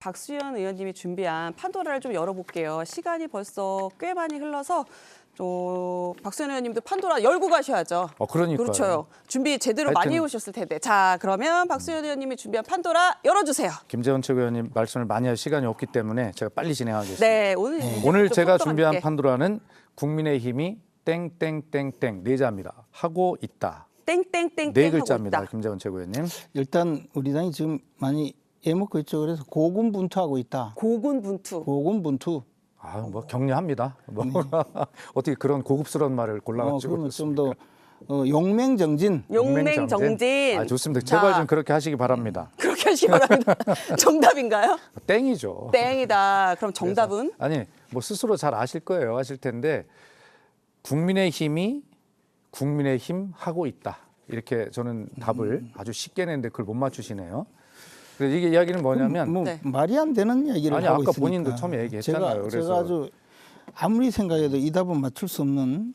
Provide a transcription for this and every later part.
박수현 의원님이 준비한 판도라를 좀 열어볼게요. 시간이 벌써 꽤 많이 흘러서 박수현 의원님도 판도라 열고 가셔야죠. 그러니까요. 그렇죠. 준비 제대로 많이 해오셨을 텐데. 자, 그러면 박수현 의원님이 준비한 판도라 열어주세요. 김재원 최고위원님 말씀을 많이 할 시간이 없기 때문에 제가 빨리 진행하겠습니다. 네, 오늘 제가 준비한 판도라는 국민의힘이 땡땡땡땡 네 자입니다. 하고 있다. 땡땡땡땡 네 글자입니다. 하고 있다. 김재원 최고위원님. 일단 우리 당이 지금 많이 애먹고 있죠. 그래서 고군분투하고 있다. 고군분투. 고군분투. 뭐 격려합니다. 어떻게 그런 고급스러운 말을 골라가지고. 그러면 좀 더 용맹정진. 용맹정진. 좋습니다. 제발 좀 그렇게 하시기 바랍니다. 그렇게 하시기 바랍니다. 정답인가요? 땡이죠. 땡이다. 그럼 정답은? 아니 뭐 스스로 잘 아실 거예요. 아실 텐데 국민의힘이 국민의힘 하고 있다. 이렇게 저는 답을 아주 쉽게 냈는데 그걸 못 맞추시네요. 그래서 이게 이야기는 뭐냐면 네. 말이 안 되는 얘기를 아니 하고 아까 있으니까. 본인도 처음에 얘기했잖아요. 그래서 제가 아주 아무리 생각해도 이 답은 맞출 수 없는.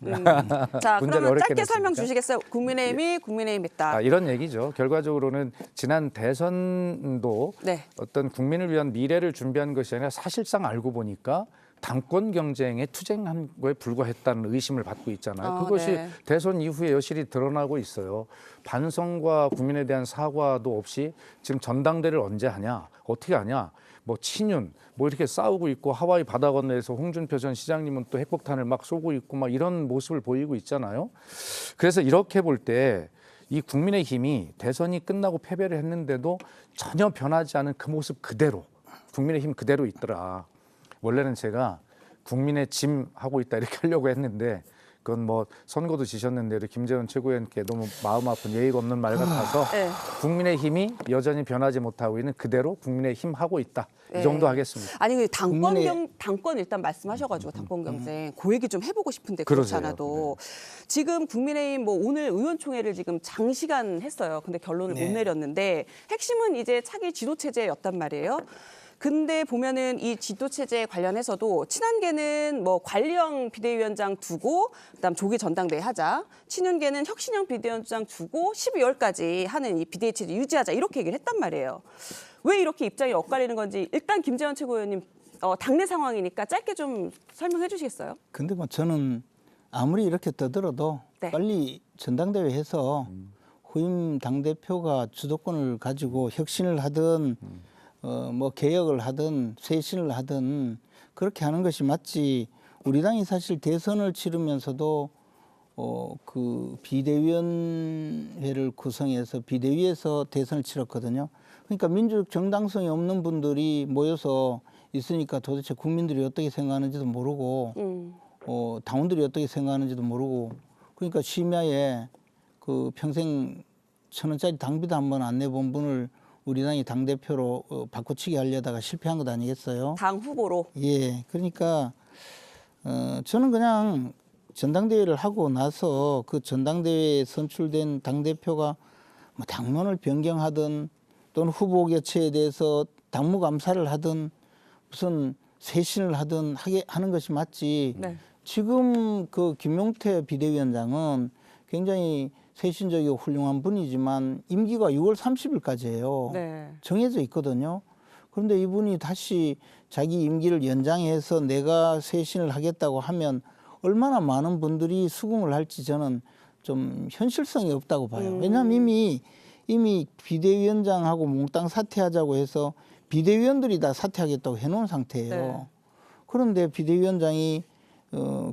자, 문제를 그러면 어렵게 짧게 설명 냈으니까. 주시겠어요? 국민의힘이 국민의힘 있다. 이런 얘기죠. 결과적으로는 지난 대선도 네. 어떤 국민을 위한 미래를 준비한 것이 아니라 사실상 알고 보니까 당권 경쟁에 투쟁한 거에 불과했다는 의심을 받고 있잖아요. 그것이 네. 대선 이후에 여실히 드러나고 있어요. 반성과 국민에 대한 사과도 없이 지금 전당대를 언제 하냐, 어떻게 하냐, 뭐 친윤, 뭐 이렇게 싸우고 있고 하와이 바다 건너에서 홍준표 전 시장님은 또 핵폭탄을 막 쏘고 있고 막 이런 모습을 보이고 있잖아요. 그래서 이렇게 볼 때 이 국민의힘이 대선이 끝나고 패배를 했는데도 전혀 변하지 않은 그 모습 그대로 국민의힘 그대로 있더라. 원래는 제가 국민의 짐 하고 있다 이렇게 하려고 했는데 그건 뭐 선거도 지셨는데 우리 김재원 최고위원께 너무 마음 아픈 예의가 없는 말 같아서 네. 국민의힘이 여전히 변하지 못하고 있는 그대로 국민의힘 하고 있다. 네. 이 정도 하겠습니다. 아니 그 당권 일단 말씀하셔가지고 당권 경쟁 그 얘기 좀 해보고 싶은데 그렇지 그러세요. 않아도 지금 국민의힘 뭐 오늘 의원총회를 지금 장시간 했어요. 근데 결론을 못 내렸는데 핵심은 이제 차기 지도 체제였단 말이에요. 근데 보면은 이 지도 체제 관련해서도 친한계는 뭐 관리형 비대위원장 두고 그다음 조기 전당대회 하자. 친윤계는 혁신형 비대위원장 두고 12월까지 하는 이 비대위 체제 유지하자 이렇게 얘기를 했단 말이에요. 왜 이렇게 입장이 엇갈리는 건지 일단 김재원 최고위원님 당내 상황이니까 짧게 좀 설명해 주시겠어요? 근데 뭐 저는 아무리 이렇게 떠들어도 네. 빨리 전당대회 해서 후임 당대표가 주도권을 가지고 혁신을 하든 뭐 개혁을 하든 쇄신을 하든 그렇게 하는 것이 맞지. 우리 당이 사실 대선을 치르면서도 그 비대위원회를 구성해서 비대위에서 대선을 치렀거든요. 그러니까 민주적 정당성이 없는 분들이 모여서 있으니까 도대체 국민들이 어떻게 생각하는지도 모르고 당원들이 어떻게 생각하는지도 모르고 그러니까 심야에 그 평생 1,000원짜리 당비도 한번 안 내본 분을 우리 당이 당대표로 바꿔치기 하려다가 실패한 것 아니겠어요? 당 후보로. 예. 그러니까 저는 그냥 전당대회를 하고 나서 그 전당대회에 선출된 당대표가 뭐 당론을 변경하든 또는 후보 교체에 대해서 당무 감사를 하든 무슨 쇄신을 하든 하는 것이 맞지. 네. 지금 그 김용태 비대위원장은 굉장히 쇄신적이고 훌륭한 분이지만 임기가 6월 30일까지예요. 네. 정해져 있거든요. 그런데 이분이 다시 자기 임기를 연장해서 내가 쇄신을 하겠다고 하면 얼마나 많은 분들이 수긍을 할지 저는 좀 현실성이 없다고 봐요. 왜냐하면 이미 비대위원장하고 몽땅 사퇴하자고 해서 비대위원들이 다 사퇴하겠다고 해놓은 상태예요. 네. 그런데 비대위원장이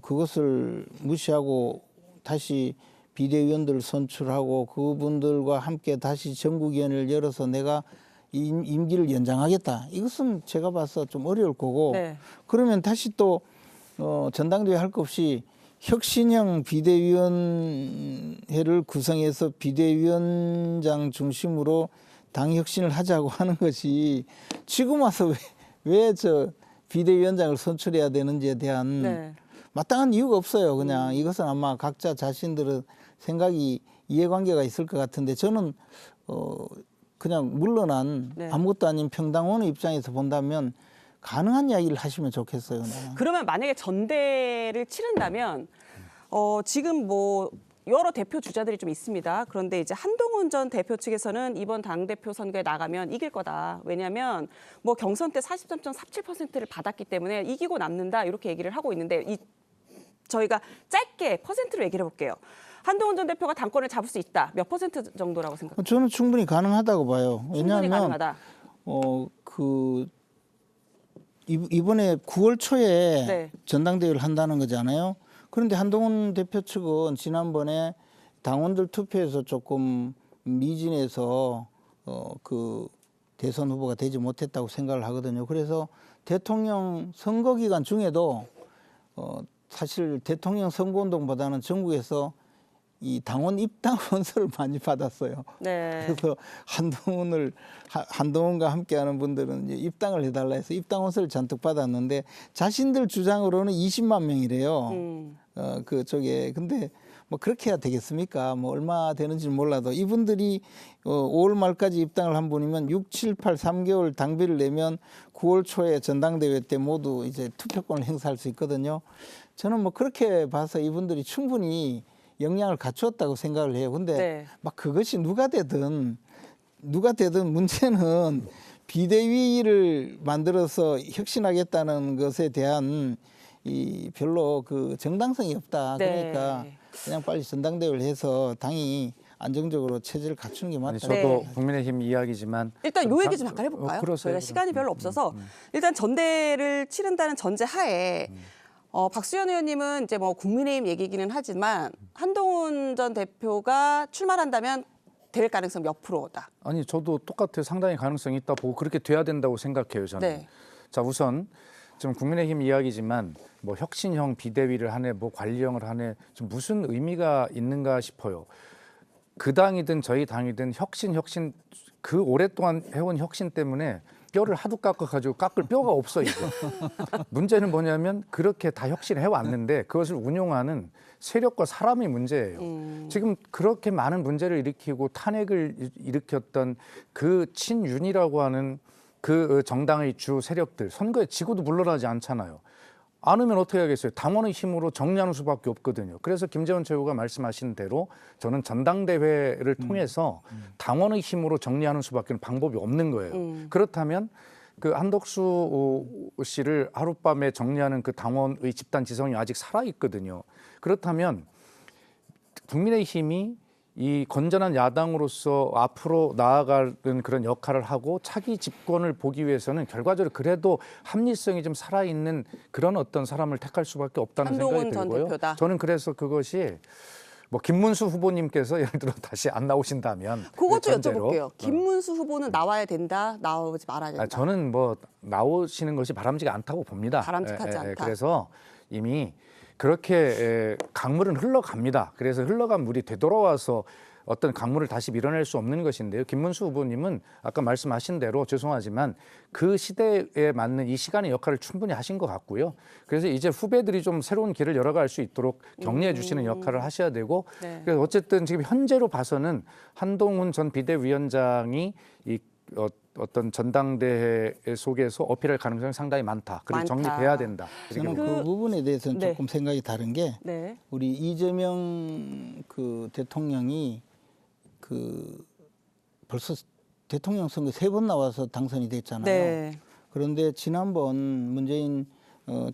그것을 무시하고 다시 비대위원들을 선출하고 그분들과 함께 다시 전국위원회를 열어서 내가 임기를 연장하겠다. 이것은 제가 봐서 좀 어려울 거고 네. 그러면 다시 또 전당대회 할 것 없이 혁신형 비대위원회를 구성해서 비대위원장 중심으로 당 혁신을 하자고 하는 것이 지금 와서 왜 저 비대위원장을 선출해야 되는지에 대한 네. 마땅한 이유가 없어요. 그냥 이것은 아마 각자 자신들의 생각이 이해관계가 있을 것 같은데 저는 그냥 물러난 네. 아무것도 아닌 평당원의 입장에서 본다면 가능한 이야기를 하시면 좋겠어요. 그냥. 그러면 만약에 전대를 치른다면 지금 뭐 여러 대표 주자들이 좀 있습니다. 그런데 이제 한동훈 전 대표 측에서는 이번 당대표 선거에 나가면 이길 거다. 왜냐하면 뭐 경선 때 43.37%를 받았기 때문에 이기고 남는다 이렇게 얘기를 하고 있는데 저희가 짧게 퍼센트로 얘기를 해볼게요. 한동훈 전 대표가 당권을 잡을 수 있다. 몇 퍼센트 정도라고 생각해요? 저는 충분히 가능하다고 봐요. 충분히 왜냐하면 가능하다. 이번에 9월 초에 네. 전당대회를 한다는 거잖아요. 그런데 한동훈 대표 측은 지난번에 당원들 투표에서 조금 미진해서 그 대선 후보가 되지 못했다고 생각을 하거든요. 그래서 대통령 선거 기간 중에도 사실 대통령 선거운동보다는 전국에서 이 당원 입당 원서를 많이 받았어요. 네. 그래서 한동훈과 함께하는 분들은 이제 입당을 해달라 해서 입당 원서를 잔뜩 받았는데 자신들 주장으로는 20만 명이래요. 그쪽에 근데 뭐 그렇게 해야 되겠습니까? 뭐 얼마 되는지는 몰라도 이분들이 5월 말까지 입당을 한 분이면 6, 7, 8, 3개월 당비를 내면 9월 초에 전당대회 때 모두 이제 투표권을 행사할 수 있거든요. 저는 뭐 그렇게 봐서 이분들이 충분히 역량을 갖추었다고 생각을 해요. 근데 네. 막 그것이 누가 되든 문제는 비대위를 만들어서 혁신하겠다는 것에 대한 이 별로 그 정당성이 없다. 네. 그러니까 그냥 빨리 전당대회를 해서 당이 안정적으로 체제를 갖추는 게 맞다. 아니, 저도 네. 국민의힘 이야기지만 일단 요 얘기 좀 잠깐 해볼까요? 그러세요, 저희가 그럼. 시간이 별로 없어서 일단 전대를 치른다는 전제 하에 박수현 의원님은 이제 뭐 국민의힘 얘기기는 하지만 한동훈 전 대표가 출마한다면 될 가능성 몇 프로다? 아니 저도 똑같아요. 상당히 가능성이 있다 보고 그렇게 돼야 된다고 생각해요. 저는. 네. 자 우선 좀 국민의힘 이야기지만 뭐 혁신형 비대위를 하네 뭐 관리형을 하네 좀 무슨 의미가 있는가 싶어요. 그 당이든 저희 당이든 혁신 그 오랫동안 해온 혁신 때문에 뼈를 하도 깎아가지고 깎을 뼈가 없어 이제. 문제는 뭐냐면 그렇게 다 혁신해 왔는데 그것을 운용하는 세력과 사람이 문제예요. 지금 그렇게 많은 문제를 일으키고 탄핵을 일으켰던 그 친윤이라고 하는 그 정당의 주 세력들 선거에 지고도 물러나지 않잖아요. 안 오면 어떻게 하겠어요? 당원의 힘으로 정리하는 수밖에 없거든요. 그래서 김재원 최고가 말씀하신 대로 저는 전당대회를 통해서 당원의 힘으로 정리하는 수밖에 방법이 없는 거예요. 그렇다면 그 한덕수 씨를 하룻밤에 정리하는 그 당원의 집단 지성이 아직 살아 있거든요. 그렇다면 국민의힘이 이 건전한 야당으로서 앞으로 나아가는 그런 역할을 하고 차기 집권을 보기 위해서는 결과적으로 그래도 합리성이 좀 살아있는 그런 어떤 사람을 택할 수밖에 없다는 생각이 한동훈 전 들고요. 대표다. 저는 그래서 그것이 뭐 김문수 후보님께서 예를 들어 다시 안 나오신다면 그것도 전제로, 여쭤볼게요. 김문수 후보는 나와야 된다, 나오지 말아야 된다. 저는 뭐 나오시는 것이 바람직하지 않다고 봅니다. 바람직하지 않다. 그래서 이미 그렇게 강물은 흘러갑니다. 그래서 흘러간 물이 되돌아와서 어떤 강물을 다시 밀어낼 수 없는 것인데요. 김문수 후보님은 아까 말씀하신 대로 죄송하지만 그 시대에 맞는 이 시간의 역할을 충분히 하신 것 같고요. 그래서 이제 후배들이 좀 새로운 길을 열어갈 수 있도록 격려해 주시는 역할을 하셔야 되고 네. 그래서 어쨌든 지금 현재로 봐서는 한동훈 전 비대위원장이 이 어떤 전당대회 속에서 어필할 가능성이 상당히 많다. 그리고 많다. 정리돼야 된다. 저는 그 부분에 대해서는 네. 조금 생각이 다른 게 네. 우리 이재명 그 대통령이 그 벌써 대통령 선거 3번 나와서 당선이 됐잖아요. 네. 그런데 지난번 문재인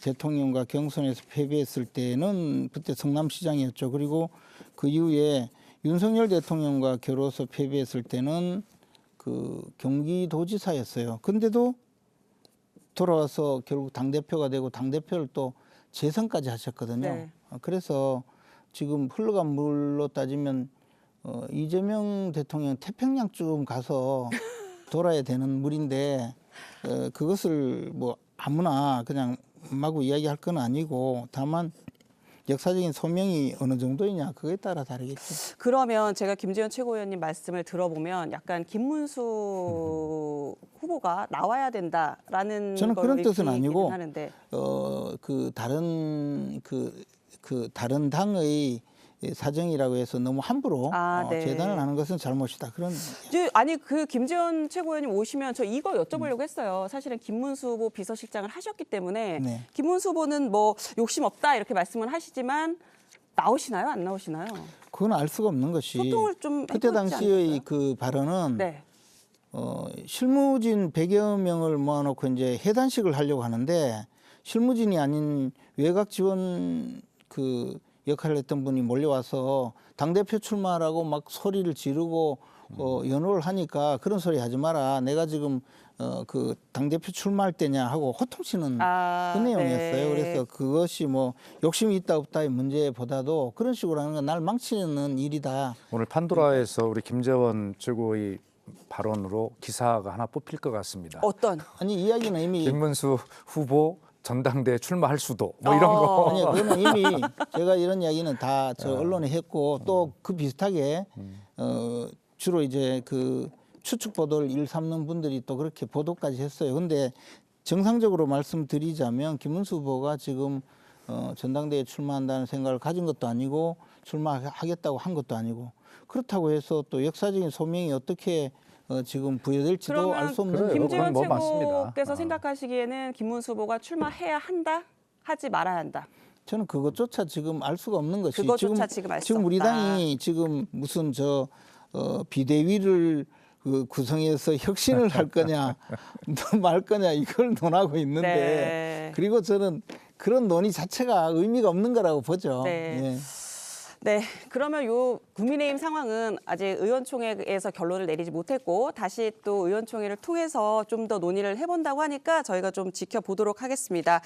대통령과 경선에서 패배했을 때는 그때 성남시장이었죠. 그리고 그 이후에 윤석열 대통령과 겨뤄서 패배했을 때는 그 경기도지사였어요. 근데도 돌아와서 결국 당대표가 되고 당대표를 또 재선까지 하셨거든요. 네. 그래서 지금 흘러간 물로 따지면 이재명 대통령 태평양쯤 가서 돌아야 되는 물인데 그것을 뭐 아무나 그냥 마구 이야기할 건 아니고 다만 역사적인 소명이 어느 정도이냐 그거에 따라 다르겠죠. 그러면 제가 김재현 최고위원님 말씀을 들어보면 약간 김문수 후보가 나와야 된다라는 저는 그런 뜻은 아니고 하는데 그 다른 당의 사정이라고 해서 너무 함부로 네. 재단을 하는 것은 잘못이다. 그런 아니 그 김재현 최고위원님 오시면 저 이거 여쭤보려고 했어요. 사실은 김문수 후보 비서실장을 하셨기 때문에 네. 김문수 후보는 뭐 욕심 없다 이렇게 말씀을 하시지만 나오시나요? 안 나오시나요? 그건 알 수가 없는 것이 소통을 좀 그때 해보지 당시의 않을까요? 그 발언은 네. 실무진 100여 명을 모아놓고 이제 해단식을 하려고 하는데 실무진이 아닌 외곽 지원 그 역할을 했던 분이 몰려와서 당대표 출마라고 막 소리를 지르고 연호를 하니까 그런 소리 하지 마라. 내가 지금 그 당대표 출마할 때냐 하고 호통치는 그 내용이었어요. 네. 그래서 그것이 뭐 욕심이 있다 없다의 문제보다도 그런 식으로 하는 건 날 망치는 일이다. 오늘 판도라에서 우리 김재원 최고의 발언으로 기사가 하나 뽑힐 것 같습니다. 어떤? 아니 이야기는 이미 김문수 후보 전당대에 출마할 수도 뭐 이런 거. 아니 그러면 이미 제가 이런 이야기는 다 저 언론에 했고 또 그 비슷하게 주로 이제 그 추측 보도를 일삼는 분들이 또 그렇게 보도까지 했어요. 근데 정상적으로 말씀드리자면 김문수 후보가 지금 전당대회에 출마한다는 생각을 가진 것도 아니고 출마하겠다고 한 것도 아니고 그렇다고 해서 또 역사적인 소명이 어떻게 지금 부여될지도 알 수 없는 그래요. 김재원 그건 뭐 맞습니다. 최고께서 생각하시기에는 김문수 후보가 출마해야 한다? 하지 말아야 한다? 저는 그것조차 지금 알 수가 없는 것이 그것조차 지금 알 수 지금 우리 없다. 당이 지금 무슨 비대위를 구성해서 혁신을 할 거냐 말 거냐 이걸 논하고 있는데 네. 그리고 저는 그런 논의 자체가 의미가 없는 거라고 보죠. 네. 예. 네, 그러면 요 국민의힘 상황은 아직 의원총회에서 결론을 내리지 못했고 다시 또 의원총회를 통해서 좀 더 논의를 해본다고 하니까 저희가 좀 지켜보도록 하겠습니다.